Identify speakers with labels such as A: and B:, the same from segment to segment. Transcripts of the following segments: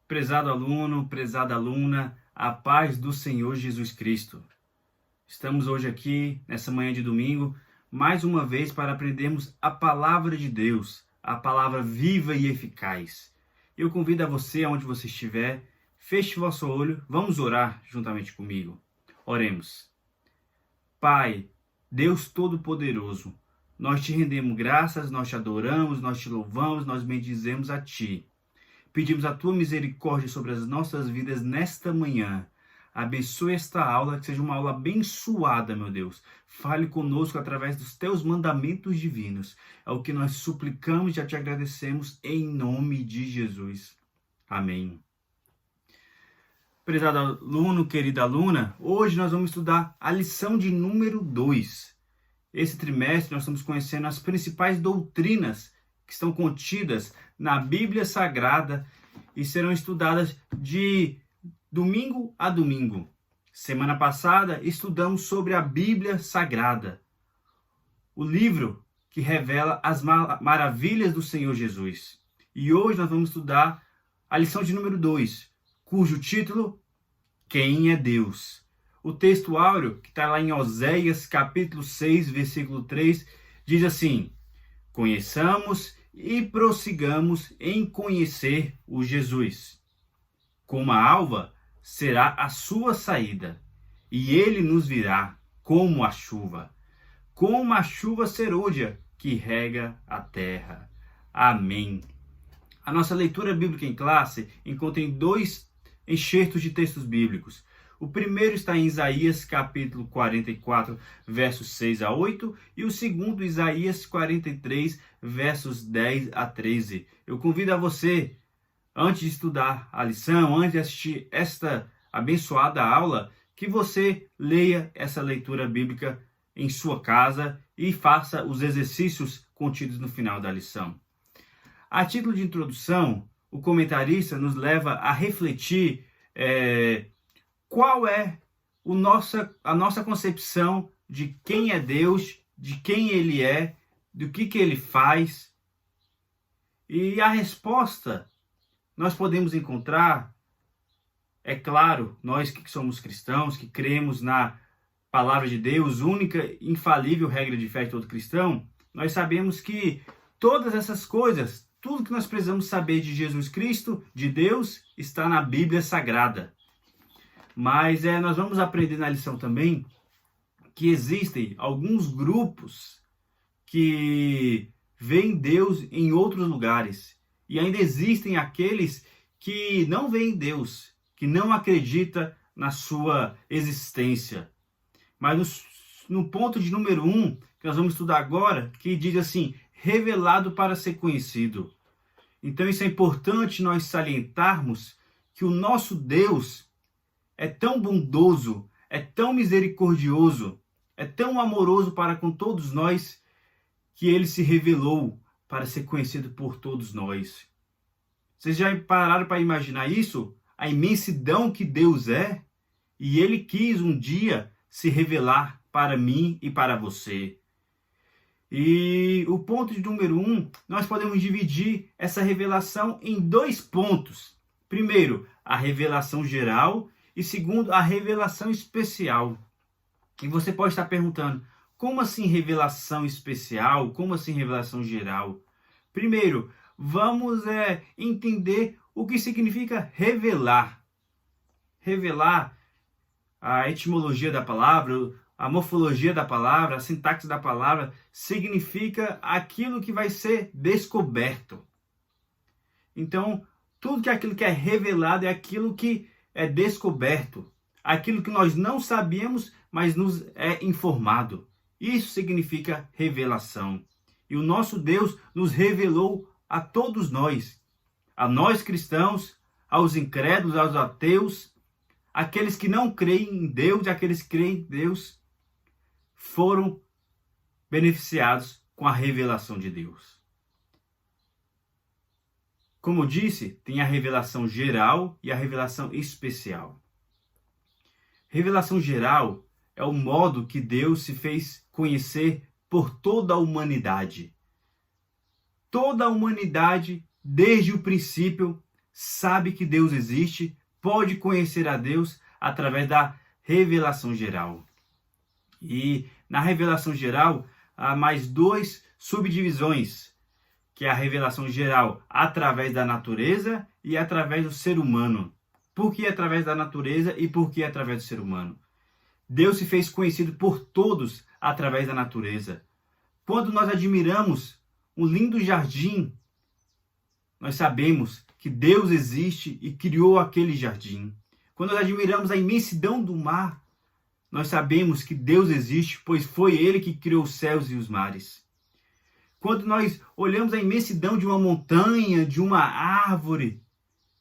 A: Prezado aluno, prezada aluna, a paz do Senhor Jesus Cristo. Estamos hoje aqui, nessa manhã de domingo, mais uma vez para aprendermos a palavra de Deus, a palavra viva e eficaz. Eu convido a você, aonde você estiver, feche vosso olho, vamos orar juntamente comigo. Oremos. Pai, Deus Todo-Poderoso, nós te rendemos graças, nós te adoramos, nós te louvamos, nós bendizemos a Ti. Pedimos a Tua misericórdia sobre as nossas vidas nesta manhã. Abençoe esta aula, que seja uma aula abençoada, meu Deus. Fale conosco através dos Teus mandamentos divinos. É o que nós suplicamos e já te agradecemos em nome de Jesus. Amém. Prezado aluno, querida aluna, hoje nós vamos estudar a lição de número 2. Esse trimestre nós estamos conhecendo as principais doutrinas que estão contidas na Bíblia Sagrada e serão estudadas de domingo a domingo. Semana passada estudamos sobre a Bíblia Sagrada, o livro que revela as maravilhas do Senhor Jesus. E hoje nós vamos estudar a lição de número 2, cujo título, Quem é Deus? O texto áureo, que está lá em Oséias, capítulo 6, versículo 3, diz assim: Conheçamos e prossigamos em conhecer o Jesus. Como a alva será a sua saída, e ele nos virá como a chuva serôdia que rega a terra. Amém. A nossa leitura bíblica em classe encontra em 2 enxertos de textos bíblicos. O primeiro está em Isaías capítulo 44, versos 6 a 8, e o segundo, Isaías 43, versos 10 a 13. Eu convido a você, antes de estudar a lição, antes de assistir esta abençoada aula, que você leia essa leitura bíblica em sua casa e faça os exercícios contidos no final da lição. A título de introdução, o comentarista nos leva a refletir qual é a nossa concepção de quem é Deus, de quem Ele é, do que Ele faz. E a resposta nós podemos encontrar, é claro, nós que somos cristãos, que cremos na palavra de Deus, única, infalível regra de fé de todo cristão, nós sabemos que todas essas coisas, tudo que nós precisamos saber de Jesus Cristo, de Deus, está na Bíblia Sagrada. Mas nós vamos aprender na lição também que existem alguns grupos que veem Deus em outros lugares. E ainda existem aqueles que não veem Deus, que não acreditam na sua existência. Mas no ponto de número 1, que nós vamos estudar agora, que diz assim, revelado para ser conhecido. Então isso é importante nós salientarmos que o nosso Deus é tão bondoso, é tão misericordioso, é tão amoroso para com todos nós, que ele se revelou para ser conhecido por todos nós. Vocês já pararam para imaginar isso? A imensidão que Deus é? E ele quis um dia se revelar para mim e para você. E o ponto de número 1, nós podemos dividir essa revelação em 2 pontos. Primeiro, a revelação geral, e segundo, a revelação especial. E você pode estar perguntando, como assim revelação especial? Como assim revelação geral? Primeiro, vamos entender o que significa revelar. Revelar, a etimologia da palavra, a morfologia da palavra, a sintaxe da palavra, significa aquilo que vai ser descoberto. Então, tudo que é aquilo que é revelado é aquilo que é descoberto, aquilo que nós não sabíamos, mas nos é informado. Isso significa revelação. E o nosso Deus nos revelou a todos nós, a nós cristãos, aos incrédulos, aos ateus, aqueles que não creem em Deus e aqueles que creem em Deus, foram beneficiados com a revelação de Deus. Como eu disse, tem a revelação geral e a revelação especial. Revelação geral é o modo que Deus se fez conhecer por toda a humanidade. Toda a humanidade, desde o princípio, sabe que Deus existe, pode conhecer a Deus através da revelação geral. E na revelação geral há mais duas subdivisões, que é a revelação geral através da natureza e através do ser humano. Por que através da natureza e por que através do ser humano? Deus se fez conhecido por todos através da natureza. Quando nós admiramos um lindo jardim, nós sabemos que Deus existe e criou aquele jardim. Quando nós admiramos a imensidão do mar, nós sabemos que Deus existe, pois foi Ele que criou os céus e os mares. Quando nós olhamos a imensidão de uma montanha, de uma árvore,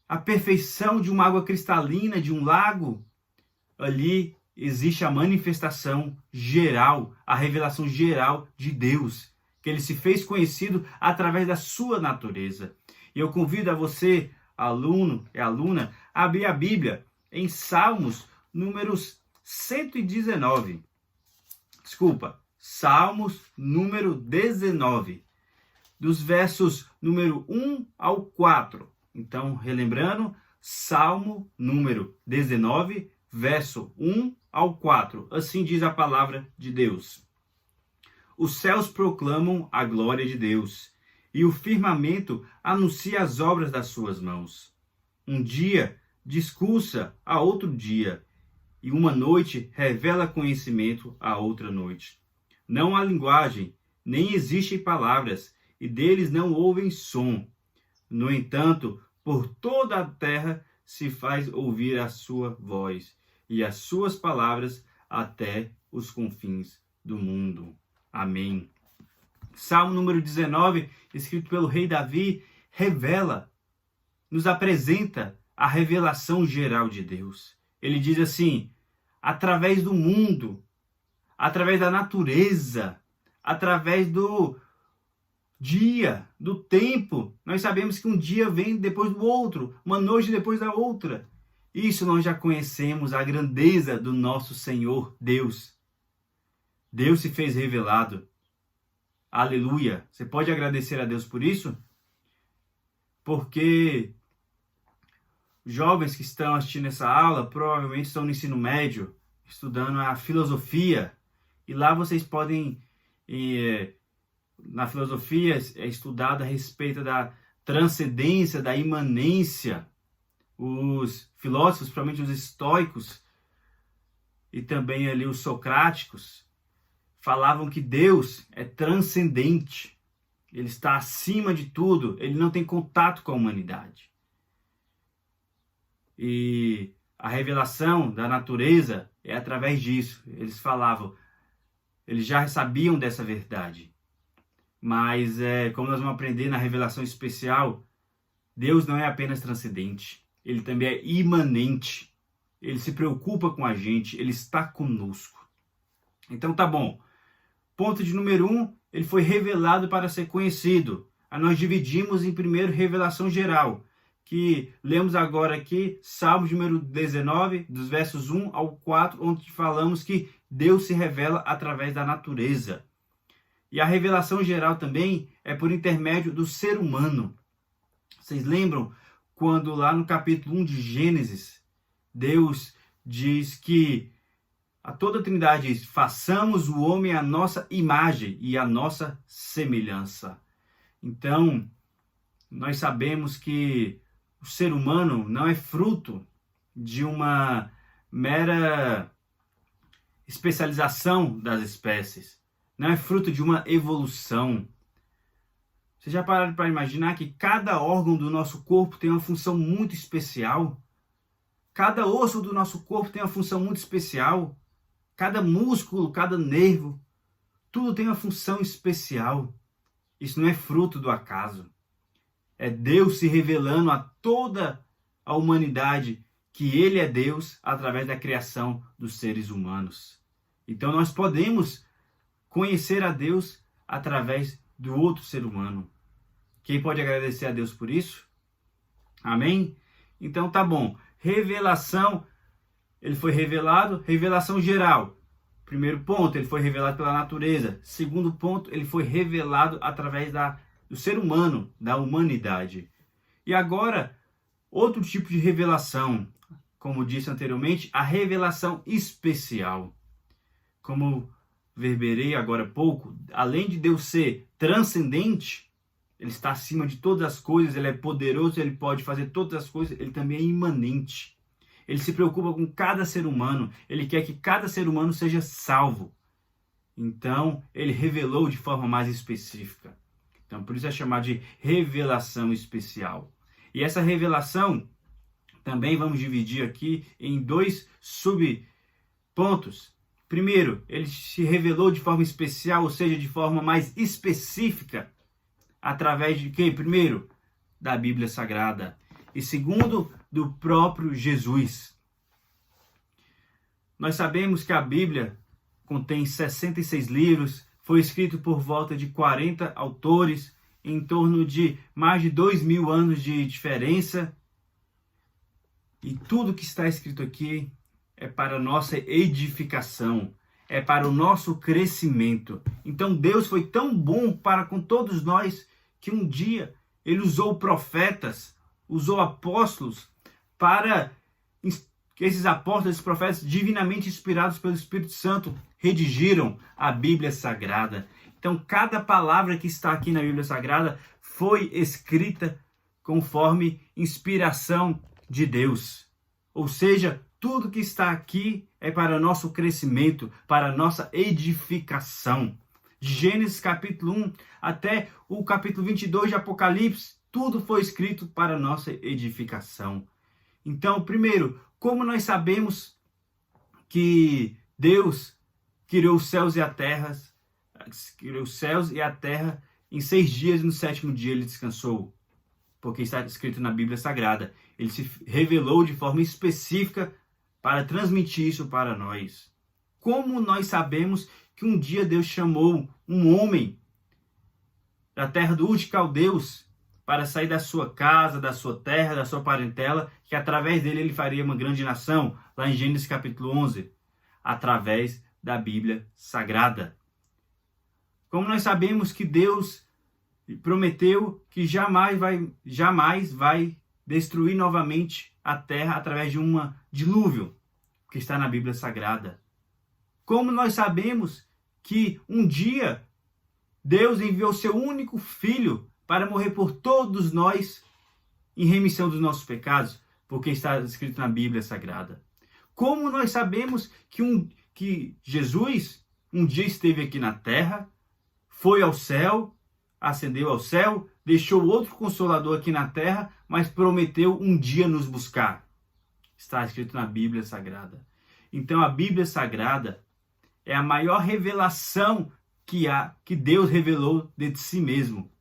A: a perfeição de uma água cristalina, de um lago, ali existe a manifestação geral, a revelação geral de Deus, que Ele se fez conhecido através da sua natureza. E eu convido a você, aluno e aluna, a abrir a Bíblia em Salmos números 119. Salmos número 19, dos versos número 1 ao 4. Então, relembrando, Salmo número 19, verso 1 ao 4. Assim diz a palavra de Deus. Os céus proclamam a glória de Deus, e o firmamento anuncia as obras das suas mãos. Um dia discursa a outro dia, e uma noite revela conhecimento a outra noite. Não há linguagem, nem existem palavras, e deles não ouvem som. No entanto, por toda a terra se faz ouvir a sua voz, e as suas palavras até os confins do mundo. Amém. Salmo número 19, escrito pelo rei Davi, nos apresenta a revelação geral de Deus. Ele diz assim: através do mundo, através da natureza, através do dia, do tempo, nós sabemos que um dia vem depois do outro, uma noite depois da outra. Isso nós já conhecemos, a grandeza do nosso Senhor Deus. Deus se fez revelado. Aleluia! Você pode agradecer a Deus por isso? Porque jovens que estão assistindo essa aula provavelmente estão no ensino médio, estudando a filosofia. E lá vocês podem, na filosofia, é estudado a respeito da transcendência, da imanência. Os filósofos, principalmente os estoicos, e também ali os socráticos, falavam que Deus é transcendente. Ele está acima de tudo, ele não tem contato com a humanidade. E a revelação da natureza é através disso. Eles falavam, eles já sabiam dessa verdade. Mas, como nós vamos aprender na revelação especial, Deus não é apenas transcendente, ele também é imanente. Ele se preocupa com a gente, ele está conosco. Então tá bom. Ponto de número 1, ele foi revelado para ser conhecido. Aí nós dividimos em primeiro revelação geral, que lemos agora aqui, Salmo número 19, dos versos 1 ao 4, onde falamos que Deus se revela através da natureza. E a revelação geral também é por intermédio do ser humano. Vocês lembram quando lá no capítulo 1 de Gênesis, Deus diz que a toda a Trindade diz: façamos o homem à nossa imagem e à nossa semelhança. Então, nós sabemos que o ser humano não é fruto de uma mera especialização das espécies. Não é fruto de uma evolução. Vocês já pararam para imaginar que cada órgão do nosso corpo tem uma função muito especial? Cada osso do nosso corpo tem uma função muito especial. Cada músculo, cada nervo, tudo tem uma função especial. Isso não é fruto do acaso. É Deus se revelando a toda a humanidade que Ele é Deus através da criação dos seres humanos. Então nós podemos conhecer a Deus através do outro ser humano. Quem pode agradecer a Deus por isso? Amém? Então tá bom. Revelação, ele foi revelado, revelação geral. Primeiro ponto, ele foi revelado pela natureza. Segundo ponto, ele foi revelado através do ser humano, da humanidade. E agora, outro tipo de revelação, como disse anteriormente, a revelação especial. Como verberei agora há pouco, além de Deus ser transcendente, ele está acima de todas as coisas, ele é poderoso, ele pode fazer todas as coisas, ele também é imanente. Ele se preocupa com cada ser humano, ele quer que cada ser humano seja salvo. Então, ele revelou de forma mais específica. Então, por isso é chamado de revelação especial. E essa revelação, também vamos dividir aqui em 2 subpontos. Primeiro, ele se revelou de forma especial, ou seja, de forma mais específica, através de quem? Primeiro, da Bíblia Sagrada. E segundo, do próprio Jesus. Nós sabemos que a Bíblia contém 66 livros, foi escrito por volta de 40 autores, em torno de mais de 2.000 anos de diferença. E tudo que está escrito aqui é para a nossa edificação, é para o nosso crescimento. Então Deus foi tão bom para com todos nós que um dia ele usou profetas, usou apóstolos para que esses apóstolos, esses profetas divinamente inspirados pelo Espírito Santo redigiram a Bíblia Sagrada. Então cada palavra que está aqui na Bíblia Sagrada foi escrita conforme inspiração de Deus. Ou seja, tudo que está aqui é para nosso crescimento, para nossa edificação. De Gênesis capítulo 1 até o capítulo 22 de Apocalipse, tudo foi escrito para nossa edificação. Então, primeiro, como nós sabemos que Deus criou os céus e a terra, em 6 dias e no 7º dia ele descansou? Porque está escrito na Bíblia Sagrada. Ele se revelou de forma específica para transmitir isso para nós. Como nós sabemos que um dia Deus chamou um homem da terra do Ur de Caldeus para sair da sua casa, da sua terra, da sua parentela, que através dele ele faria uma grande nação, lá em Gênesis capítulo 11, através da Bíblia Sagrada. Como nós sabemos que Deus prometeu que jamais vai destruir novamente a terra através de um dilúvio, que está na Bíblia Sagrada. Como nós sabemos que um dia Deus enviou seu único filho para morrer por todos nós em remissão dos nossos pecados, porque está escrito na Bíblia Sagrada. Como nós sabemos que Jesus um dia esteve aqui na terra, foi ao céu, ascendeu ao céu, deixou outro consolador aqui na terra, mas prometeu um dia nos buscar. Está escrito na Bíblia Sagrada. Então a Bíblia Sagrada é a maior revelação que Deus revelou de si mesmo.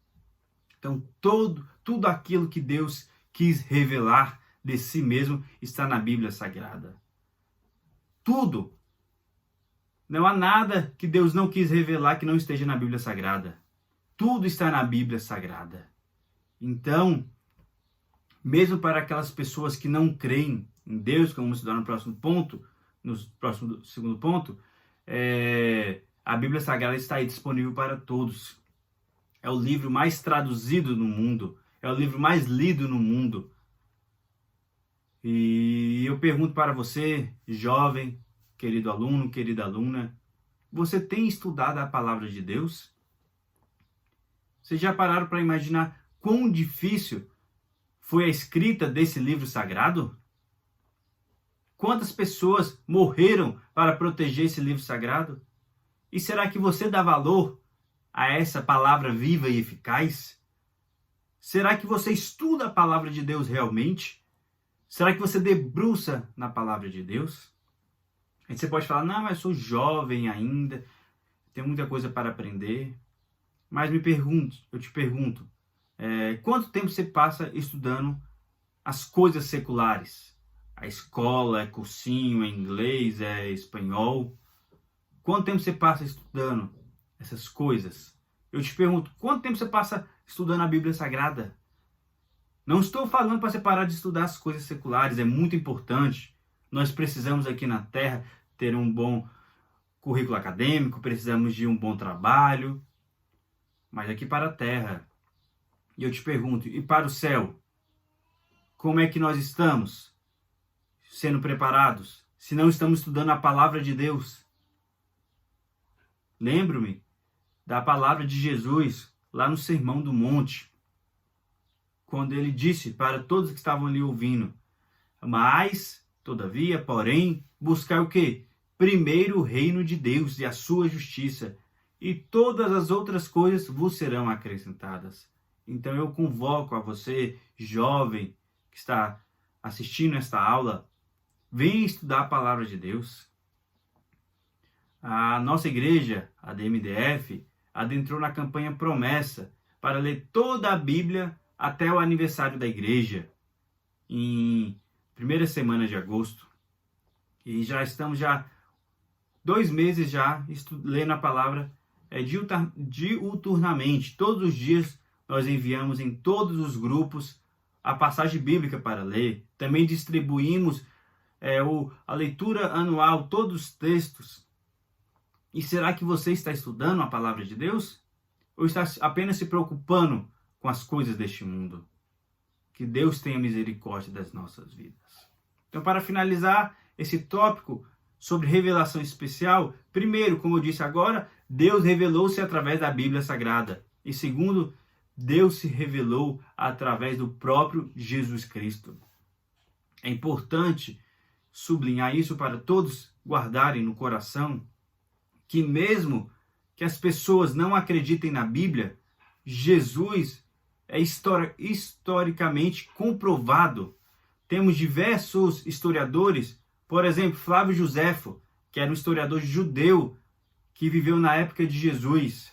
A: Então tudo aquilo que Deus quis revelar de si mesmo está na Bíblia Sagrada. Tudo. Não há nada que Deus não quis revelar que não esteja na Bíblia Sagrada. Tudo está na Bíblia Sagrada. Então, mesmo para aquelas pessoas que não creem em Deus, como vamos estudar no próximo ponto, segundo ponto, a Bíblia Sagrada está aí disponível para todos. É o livro mais traduzido no mundo, é o livro mais lido no mundo. E eu pergunto para você, jovem, querido aluno, querida aluna, você tem estudado a palavra de Deus? Vocês já pararam para imaginar quão difícil foi a escrita desse livro sagrado? Quantas pessoas morreram para proteger esse livro sagrado? E será que você dá valor a essa palavra viva e eficaz? Será que você estuda a palavra de Deus realmente? Será que você debruça na palavra de Deus? Aí você pode falar, não, mas eu sou jovem ainda, tenho muita coisa para aprender. Mas eu te pergunto, quanto tempo você passa estudando as coisas seculares? A escola, é cursinho, é inglês, é espanhol. Quanto tempo você passa estudando essas coisas? Eu te pergunto, quanto tempo você passa estudando a Bíblia Sagrada? Não estou falando para você parar de estudar as coisas seculares, é muito importante. Nós precisamos aqui na Terra ter um bom currículo acadêmico, precisamos de um bom trabalho. Mas aqui para a Terra, e eu te pergunto, e para o céu? como é que nós estamos sendo preparados? Se não estamos estudando a palavra de Deus. Lembro-me da palavra de Jesus lá no Sermão do Monte, quando ele disse para todos que estavam ali ouvindo: mas, todavia, porém, buscar o quê? Primeiro o reino de Deus e a sua justiça, e todas as outras coisas vos serão acrescentadas. Então eu convoco a você, jovem, que está assistindo esta aula, venha estudar a palavra de Deus. A nossa igreja, a DMDF, adentrou na campanha Promessa para ler toda a Bíblia até o aniversário da igreja, em primeira semana de agosto. E já estamos 2 meses já lendo a palavra diuturnamente. Todos os dias nós enviamos em todos os grupos a passagem bíblica para ler. Também distribuímos a leitura anual, todos os textos. E será que você está estudando a palavra de Deus? Ou está apenas se preocupando com as coisas deste mundo? Que Deus tenha misericórdia das nossas vidas. Então, para finalizar esse tópico sobre revelação especial, primeiro, como eu disse agora, Deus revelou-se através da Bíblia Sagrada. E segundo, Deus se revelou através do próprio Jesus Cristo. É importante sublinhar isso para todos guardarem no coração, que mesmo que as pessoas não acreditem na Bíblia, Jesus é historicamente comprovado. Temos diversos historiadores, por exemplo, Flávio Joséfo, que era um historiador judeu que viveu na época de Jesus.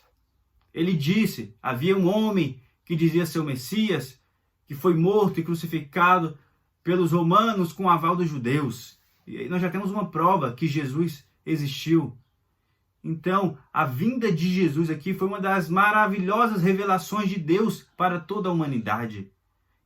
A: Ele disse: havia um homem que dizia ser o Messias, que foi morto e crucificado pelos romanos com o aval dos judeus. E nós já temos uma prova que Jesus existiu. Então, a vinda de Jesus aqui foi uma das maravilhosas revelações de Deus para toda a humanidade.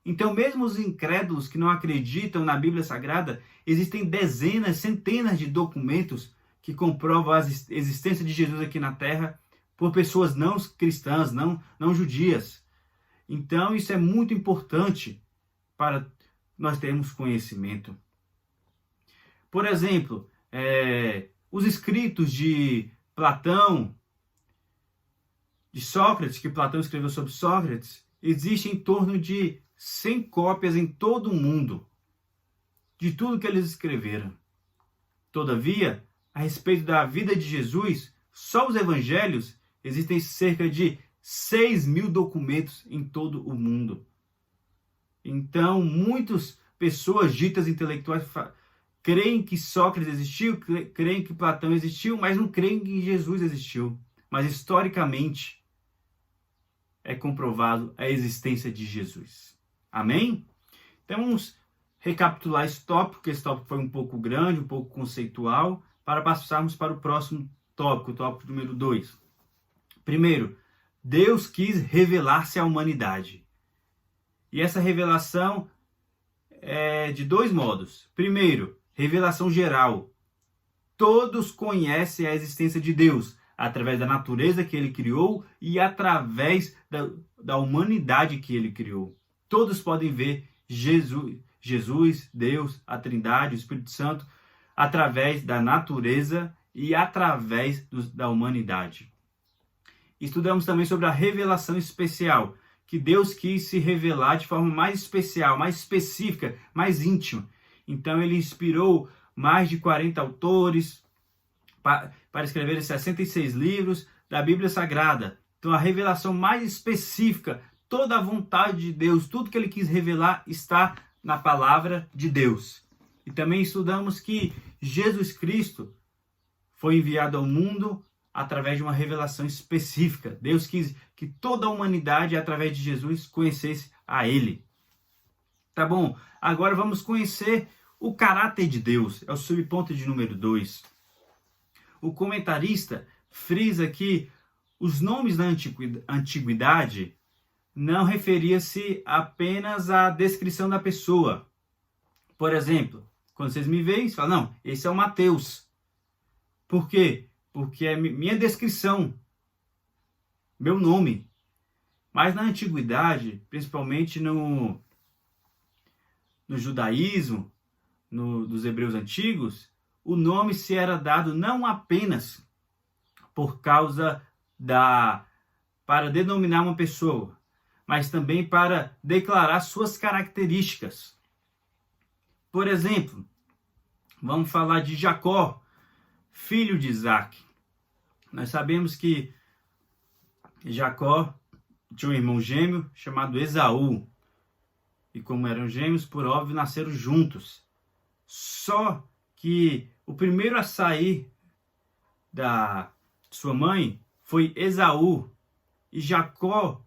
A: Então, mesmo os incrédulos que não acreditam na Bíblia Sagrada, existem dezenas, centenas de documentos que comprovam a existência de Jesus aqui na Terra por pessoas não cristãs, não judias. Então, isso é muito importante para nós termos conhecimento. Por exemplo, os escritos de Platão, de Sócrates, que Platão escreveu sobre Sócrates, existem em torno de 100 cópias em todo o mundo de tudo que eles escreveram. Todavia, a respeito da vida de Jesus, só os evangelhos, existem cerca de 6.000 documentos em todo o mundo. Então, muitas pessoas ditas intelectuais creem que Sócrates existiu, creem que Platão existiu, mas não creem que Jesus existiu. Mas historicamente é comprovado a existência de Jesus. Amém? Então vamos recapitular esse tópico, porque esse tópico foi um pouco grande, um pouco conceitual, para passarmos para o próximo tópico, o tópico número 2. Primeiro, Deus quis revelar-se à humanidade. E essa revelação é de 2 modos. Primeiro, revelação geral. Todos conhecem a existência de Deus através da natureza que ele criou e através da humanidade que ele criou. Todos podem ver Jesus, Deus, a Trindade, o Espírito Santo, através da natureza e através da humanidade. Estudamos também sobre a revelação especial, que Deus quis se revelar de forma mais especial, mais específica, mais íntima. Então ele inspirou mais de 40 autores para escrever 66 livros da Bíblia Sagrada. Então a revelação mais específica, toda a vontade de Deus, tudo que ele quis revelar está na palavra de Deus. E também estudamos que Jesus Cristo foi enviado ao mundo através de uma revelação específica. Deus quis que toda a humanidade, através de Jesus, conhecesse a ele. Tá bom? Agora vamos conhecer o caráter de Deus. É o subponto de número 2. O comentarista frisa que os nomes da antiguidade não referia-se apenas à descrição da pessoa. Por exemplo, quando vocês me veem, vocês falam: não, esse é o Mateus. Por quê? Porque é minha descrição, meu nome. Mas na antiguidade, principalmente no judaísmo, dos hebreus antigos, o nome se era dado não apenas por causa para denominar uma pessoa, mas também para declarar suas características. Por exemplo, vamos falar de Jacó, filho de Isaac. Nós sabemos que Jacó tinha um irmão gêmeo chamado Esaú. E como eram gêmeos, por óbvio, nasceram juntos. Só que o primeiro a sair da sua mãe foi Esaú. E Jacó,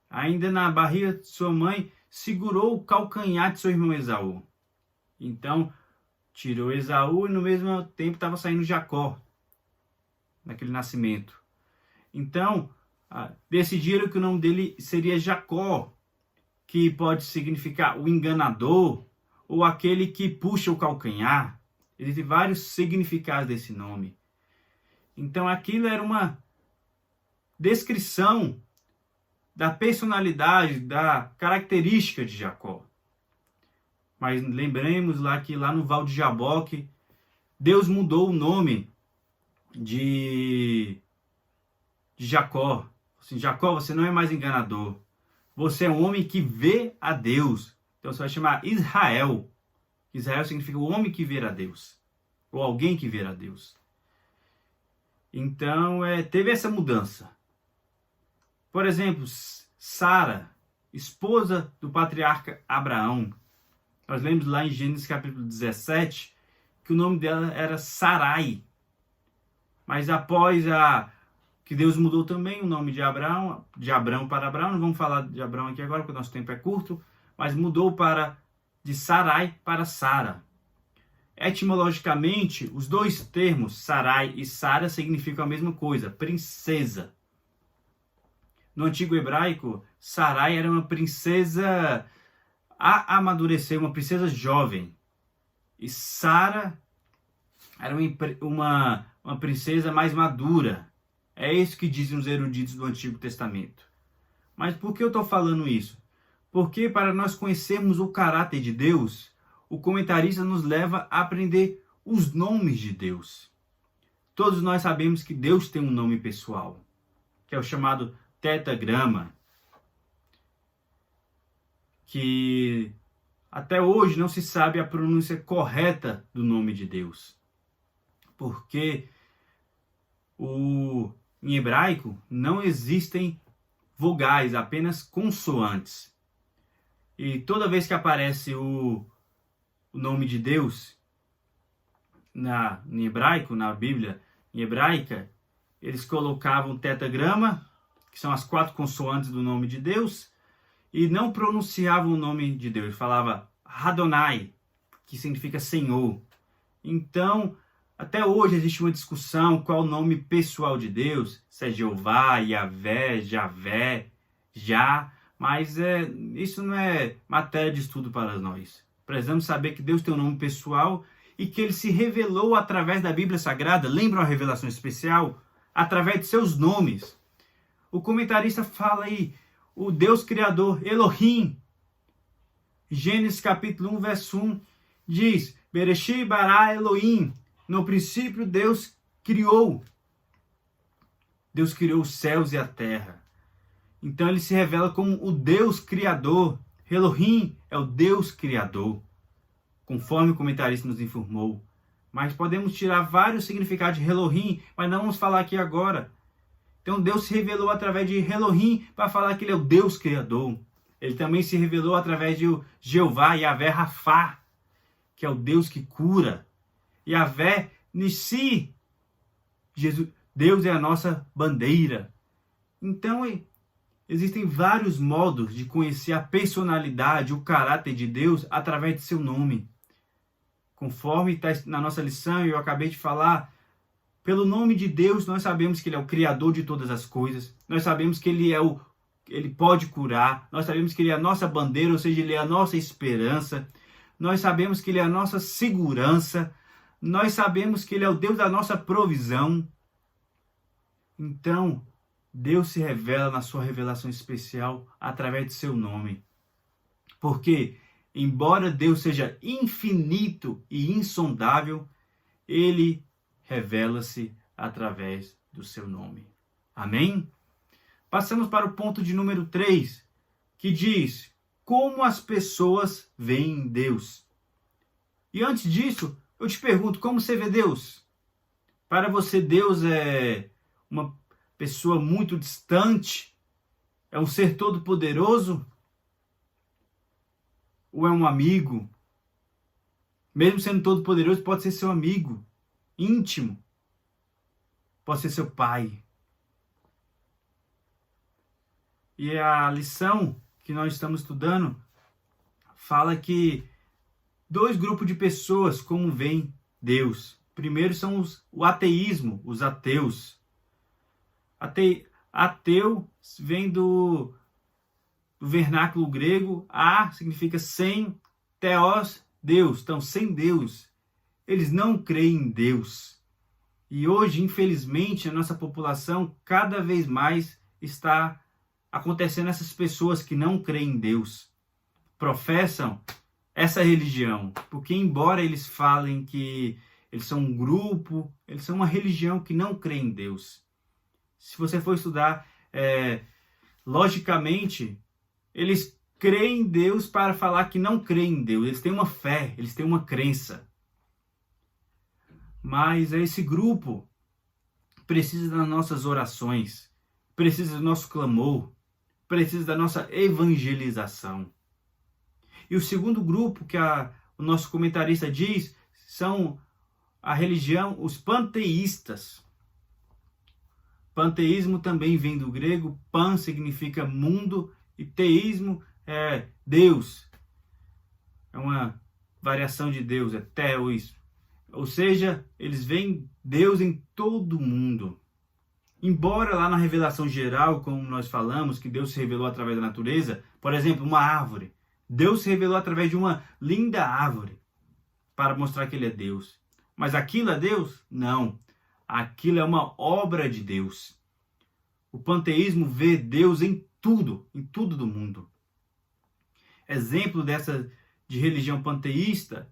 A: ainda na barriga de sua mãe, segurou o calcanhar de seu irmão Esaú. Então, tirou Esaú e no mesmo tempo estava saindo Jacó, naquele nascimento. Então, decidiram que o nome dele seria Jacó, que pode significar o enganador ou aquele que puxa o calcanhar. Existem vários significados desse nome. Então, aquilo era uma descrição da personalidade, da característica de Jacó. Mas lembremos que lá no Val de Jaboque, Deus mudou o nome de Jacó. Assim, Jacó, você não é mais enganador. Você é um homem que vê a Deus. Então você vai chamar Israel. Israel significa o homem que vê a Deus. Ou alguém que vê a Deus. Então, teve essa mudança. Por exemplo, Sara, esposa do patriarca Abraão. Nós lemos lá em Gênesis capítulo 17 que o nome dela era Sarai. Mas após que Deus mudou também o nome de Abrão para Abraão, não vamos falar de Abraão aqui agora porque o nosso tempo é curto, mas mudou de Sarai para Sara. Etimologicamente, os dois termos, Sarai e Sara, significam a mesma coisa, princesa. No antigo hebraico, Sarai era uma princesa a amadurecer, uma princesa jovem. E Sara era uma princesa mais madura. É isso que dizem os eruditos do Antigo Testamento. Mas por que eu estou falando isso? Porque para nós conhecermos o caráter de Deus, o comentarista nos leva a aprender os nomes de Deus. Todos nós sabemos que Deus tem um nome pessoal, que é o chamado tetragrama, que até hoje não se sabe a pronúncia correta do nome de Deus. Porque em hebraico não existem vogais, apenas consoantes. E toda vez que aparece o nome de Deus em hebraico, na Bíblia em hebraica, eles colocavam tetragrama, que são as 4 consoantes do nome de Deus, e não pronunciavam o nome de Deus. Falava Adonai, que significa Senhor. Então, até hoje existe uma discussão qual o nome pessoal de Deus, se é Jeová, Yahvé, Javé, Já, mas isso não é matéria de estudo para nós. Precisamos saber que Deus tem um nome pessoal e que ele se revelou através da Bíblia Sagrada. Lembra uma revelação especial? Através de seus nomes. O comentarista fala aí, o Deus Criador, Elohim. Gênesis capítulo 1, verso 1, diz, Bereshit bara Elohim. No princípio Deus criou. Deus criou os céus e a terra. Então ele se revela como o Deus Criador. Elohim é o Deus Criador, conforme o comentarista nos informou. Mas podemos tirar vários significados de Elohim, mas não vamos falar aqui agora. Então Deus se revelou através de Elohim para falar que ele é o Deus Criador. Ele também se revelou através de Jeová, Yahvé Rafá, que é o Deus que cura. Yahvé Nissi, Deus é a nossa bandeira. Então, existem vários modos de conhecer a personalidade, o caráter de Deus através de seu nome. Conforme está na nossa lição, eu acabei de falar, pelo nome de Deus nós sabemos que ele é o Criador de todas as coisas. Nós sabemos que ele pode curar. Nós sabemos que ele é a nossa bandeira, ou seja, ele é a nossa esperança. Nós sabemos que ele é a nossa segurança. Nós sabemos que ele é o Deus da nossa provisão. Então, Deus se revela na sua revelação especial através de seu nome. Porque embora Deus seja infinito e insondável, ele revela-se através do seu nome. Amém? Passamos para o ponto de número 3, que diz: como as pessoas veem Deus. E antes disso, eu te pergunto, como você vê Deus? Para você, Deus é uma pessoa muito distante? É um ser todo-poderoso? Ou é um amigo? Mesmo sendo todo-poderoso, pode ser seu amigo íntimo. Pode ser seu pai. E a lição que nós estamos estudando fala que 2 grupos de pessoas como veem Deus. Primeiro são o ateísmo, os ateus. Ateu vem do vernáculo grego. A significa sem, theos, Deus. Então, sem Deus. Eles não creem em Deus. E hoje, infelizmente, a nossa população cada vez mais está acontecendo essas pessoas que não creem em Deus. Professam essa religião. Porque embora eles falem que eles são um grupo, eles são uma religião que não crê em Deus. Se você for estudar logicamente, eles creem em Deus para falar que não creem em Deus. Eles têm uma fé, eles têm uma crença. Mas esse grupo precisa das nossas orações, precisa do nosso clamor, precisa da nossa evangelização. E o segundo grupo que o nosso comentarista diz são a religião, os panteístas. Panteísmo também vem do grego, pan significa mundo e teísmo é Deus. É uma variação de Deus, é theos. Ou seja, eles veem Deus em todo o mundo. Embora lá na revelação geral, como nós falamos, que Deus se revelou através da natureza, por exemplo, uma árvore. Deus se revelou através de uma linda árvore para mostrar que ele é Deus. Mas aquilo é Deus? Não. Aquilo é uma obra de Deus. O panteísmo vê Deus em tudo do mundo. Exemplo dessa de religião panteísta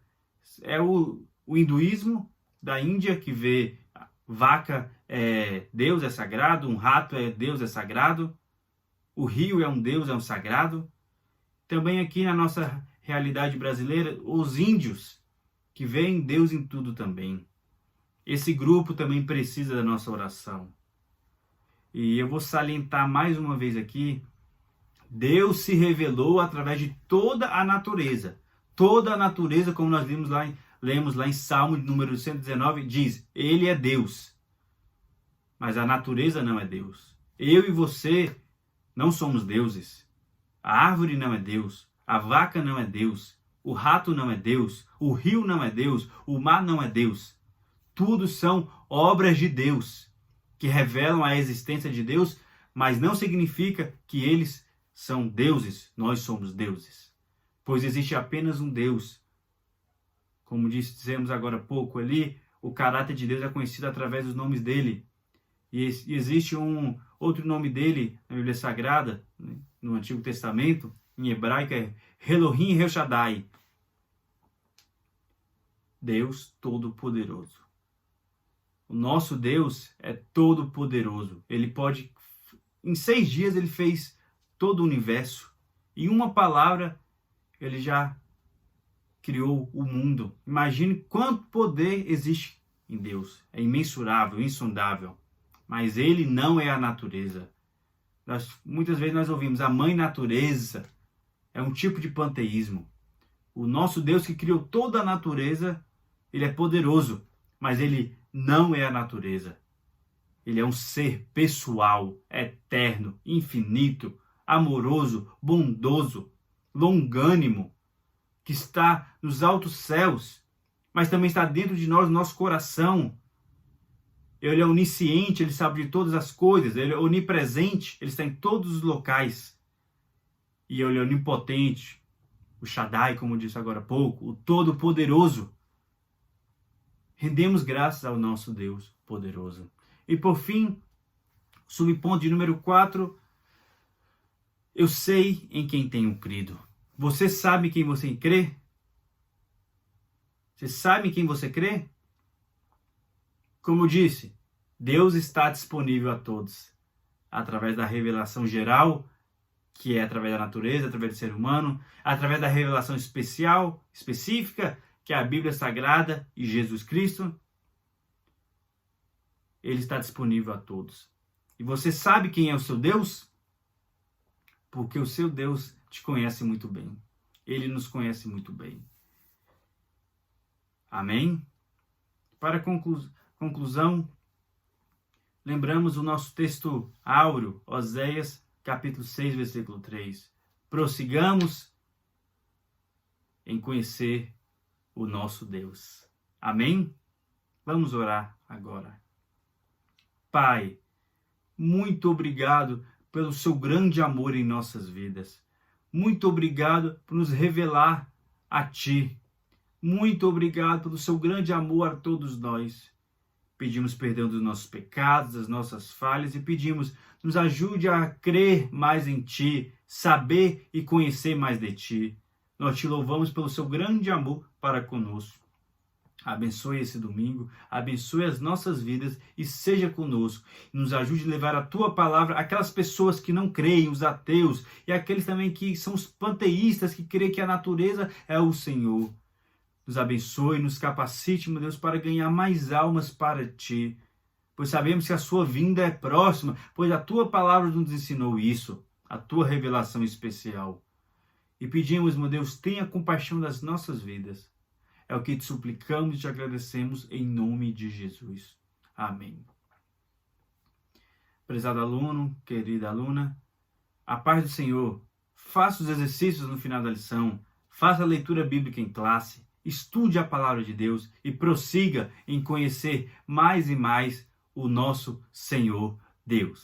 A: é o hinduísmo da Índia, que vê vaca é Deus, é sagrado, um rato é Deus, é sagrado, o rio é um Deus, é um sagrado. Também aqui na nossa realidade brasileira, os índios, que veem Deus em tudo também. Esse grupo também precisa da nossa oração. E eu vou salientar mais uma vez aqui, Deus se revelou através de toda a natureza. Toda a natureza, como nós lemos lá em Salmo número 119, diz, ele é Deus. Mas a natureza não é Deus. Eu e você não somos deuses. A árvore não é Deus. A vaca não é Deus. O rato não é Deus. O rio não é Deus. O mar não é Deus. Tudo são obras de Deus, que revelam a existência de Deus, mas não significa que eles são deuses. Nós somos deuses. Pois existe apenas um Deus. Como dissemos agora há pouco ali, o caráter de Deus é conhecido através dos nomes dele. E existe um outro nome dele na Bíblia Sagrada, no Antigo Testamento, em hebraico é Elohim El Shaddai. Deus Todo-Poderoso. O nosso Deus é todo-poderoso. Ele pode, em 6 dias ele fez todo o universo. Em uma palavra, ele já criou o mundo. Imagine quanto poder existe em Deus. É imensurável, insondável. Mas ele não é a natureza. Muitas vezes nós ouvimos a mãe natureza. É um tipo de panteísmo. O nosso Deus que criou toda a natureza, ele é poderoso. Mas ele não é a natureza. Ele é um ser pessoal, eterno, infinito, amoroso, bondoso, longânimo, que está nos altos céus, mas também está dentro de nós, no nosso coração. Ele é onisciente, ele sabe de todas as coisas, ele é onipresente, ele está em todos os locais. E ele é onipotente, o Shaddai, como eu disse agora há pouco, o Todo-Poderoso. Rendemos graças ao nosso Deus poderoso. E por fim, subponto de número 4, eu sei em quem tenho crido. Você sabe quem você crê? Você sabe em quem você crê? Como eu disse, Deus está disponível a todos, através da revelação geral, que é através da natureza, através do ser humano, através da revelação especial, específica, que é a Bíblia Sagrada e Jesus Cristo. Ele está disponível a todos. E você sabe quem é o seu Deus? Porque o seu Deus te conhece muito bem. Ele nos conhece muito bem. Amém? Para conclusão, lembramos o nosso texto áureo, Oséias, capítulo 6, versículo 3. Prossigamos em conhecer o nosso Deus. Amém? Vamos orar agora. Pai, muito obrigado pelo seu grande amor em nossas vidas. Muito obrigado por nos revelar a Ti. Muito obrigado pelo seu grande amor a todos nós. Pedimos perdão dos nossos pecados, das nossas falhas e pedimos, nos ajude a crer mais em Ti, saber e conhecer mais de Ti. Nós Te louvamos pelo seu grande amor para conosco. Abençoe esse domingo, abençoe as nossas vidas e seja conosco. Nos ajude a levar a Tua palavra àquelas pessoas que não creem, os ateus, e aqueles também que são os panteístas, que creem que a natureza é o Senhor. Nos abençoe, nos capacite, meu Deus, para ganhar mais almas para Ti. Pois sabemos que a Sua vinda é próxima, pois a Tua palavra nos ensinou isso, a Tua revelação especial. E pedimos, meu Deus, tenha compaixão das nossas vidas. É o que te suplicamos e te agradecemos em nome de Jesus. Amém. Prezado aluno, querida aluna, a paz do Senhor. Faça os exercícios no final da lição. Faça a leitura bíblica em classe. Estude a palavra de Deus e prossiga em conhecer mais e mais o nosso Senhor Deus.